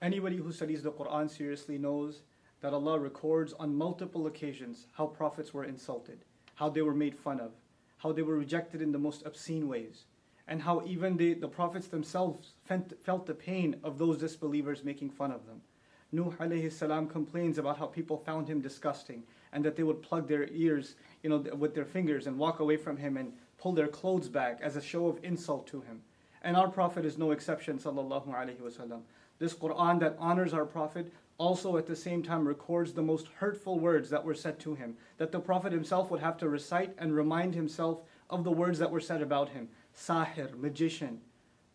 Anybody who studies the Quran seriously knows that Allah records on multiple occasions how prophets were insulted, how they were made fun of, how they were rejected in the most obscene ways, and how even the prophets themselves felt the pain of those disbelievers making fun of them. Nuh alayhi salam complains about how people found him disgusting and that they would plug their ears, with their fingers and walk away from him and pull their clothes back as a show of insult to him. And our Prophet is no exception, sallallahu alaihi wasallam. This Quran that honors our Prophet also at the same time records the most hurtful words that were said to him, that the Prophet himself would have to recite and remind himself of the words that were said about him. Sahir, magician,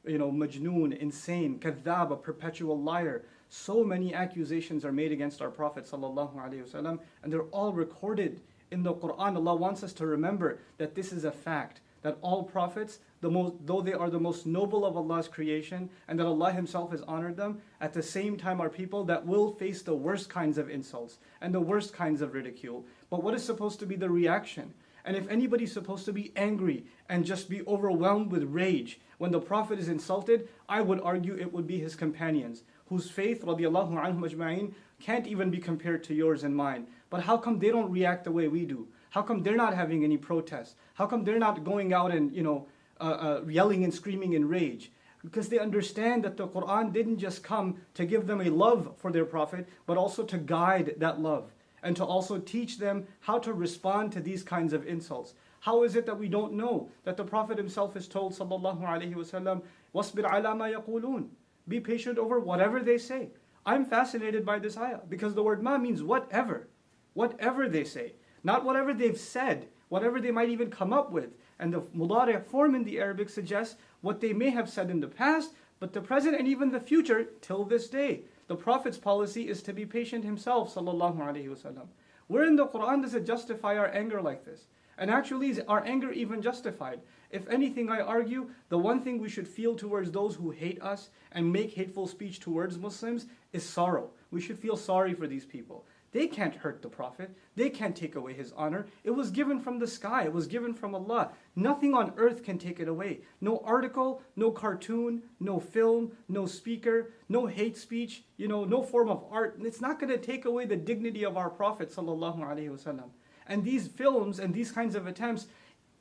majnoon, insane, kadhab, a perpetual liar. So many accusations are made against our Prophet sallallahu alaihi wasallam, and they're all recorded in the Quran. Allah wants us to remember that this is a fact, that all prophets, though they are the most noble of Allah's creation, and that Allah Himself has honored them, at the same time are people that will face the worst kinds of insults and the worst kinds of ridicule. But what is supposed to be the reaction? And if anybody's supposed to be angry and just be overwhelmed with rage when the Prophet is insulted, I would argue it would be his companions, whose faith, radiallahu anhum ajma'in, can't even be compared to yours and mine. But how come they don't react the way we do? How come they're not having any protests? How come they're not going out and yelling and screaming in rage? Because they understand that the Quran didn't just come to give them a love for their Prophet, but also to guide that love and to also teach them how to respond to these kinds of insults. How is it that we don't know that the Prophet himself is told, sallallahu alaihi wasallam, "Wasbir ala ma yaqulun." Be patient over whatever they say. I'm fascinated by this ayah because the word ma means whatever. Whatever they say. Not whatever they've said, whatever they might even come up with. And the mudari' form in the Arabic suggests what they may have said in the past, but the present and even the future till this day. The Prophet's policy is to be patient himself, sallallahu alaihi wasallam. Where in the Quran does it justify our anger like this? And actually, is our anger even justified? If anything, I argue, the one thing we should feel towards those who hate us and make hateful speech towards Muslims is sorrow. We should feel sorry for these people. They can't hurt the Prophet. They can't take away his honor. It was given from the sky. It was given from Allah. Nothing on earth can take it away. No article, no cartoon, no film, no speaker, no hate speech, no form of art. It's not going to take away the dignity of our Prophet sallallahu alaihi wasallam. And these films and these kinds of attempts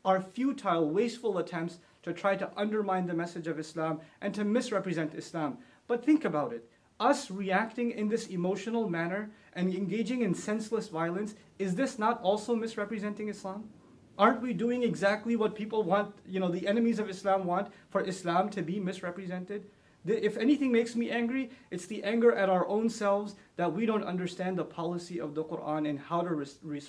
are futile, wasteful attempts to try to undermine the message of Islam and to misrepresent Islam. But think about it. Us reacting in this emotional manner and engaging in senseless violence, is this not also misrepresenting Islam? Aren't we doing exactly what people want, the enemies of Islam want for Islam to be misrepresented? If anything makes me angry, it's the anger at our own selves that we don't understand the policy of the Quran and how to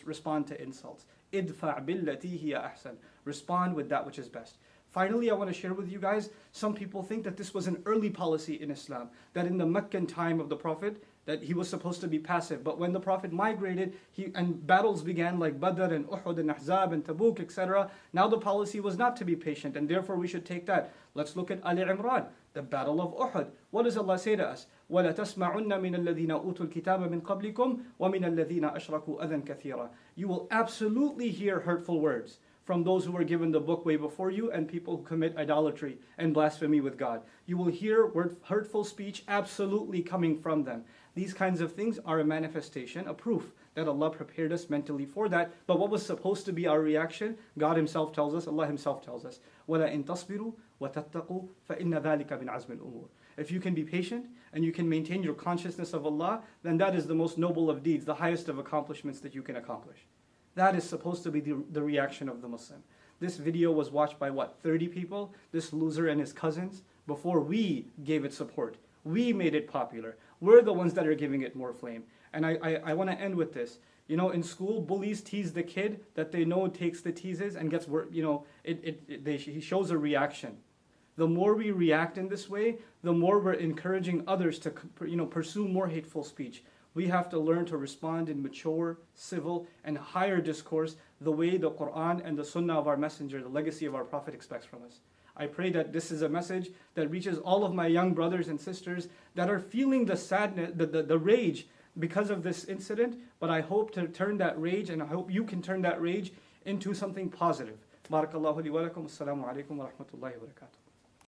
respond to insults. Idfa' billati hiya ahsan. Respond with that which is best. Finally, I want to share with you guys, some people think that this was an early policy in Islam, that in the Meccan time of the Prophet, that he was supposed to be passive. But when the Prophet migrated and battles began like Badr and Uhud and Ahzab and Tabuk, etc., now the policy was not to be patient, and therefore we should take that. Let's look at Ali Imran, the battle of Uhud. What does Allah say to us? وَلَا تَسْمَعُنَّ مِنَ الَّذِينَ أُوتُوا الْكِتَابَ مِنْ قَبْلِكُمْ وَمِنَ الَّذِينَ أَشْرَكُوا أَذًى كَثِيرًا. You will absolutely hear hurtful words from those who were given the book way before you and people who commit idolatry and blasphemy with God. You will hear hurtful speech absolutely coming from them. These kinds of things are a manifestation, a proof that Allah prepared us mentally for that. But what was supposed to be our reaction, God Himself tells us, Allah Himself tells us, وَلَا إِن تَصْبِرُوا وَتَتَّقُوا فَإِنَّ ذَلِكَ مِنْ عَزْمِ الْأُمُورِ. If you can be patient and you can maintain your consciousness of Allah, then that is the most noble of deeds, the highest of accomplishments that you can accomplish. That is supposed to be the reaction of the Muslim. This video was watched by 30 people? This loser and his cousins? Before we gave it support. We made it popular. We're the ones that are giving it more flame. And I want to end with this. In school, bullies tease the kid that they know takes the teases and gets, he shows a reaction. The more we react in this way, the more we're encouraging others to, pursue more hateful speech. We have to learn to respond in mature, civil, and higher discourse the way the Quran and the Sunnah of our Messenger, the legacy of our Prophet, expects from us. I pray that this is a message that reaches all of my young brothers and sisters that are feeling the sadness, the rage because of this incident, but I hope to turn that rage, and I hope you can turn that rage into something positive. Barakallahu li wa lakum. Assalamu alaikum wa rahmatullahi wa barakatuh.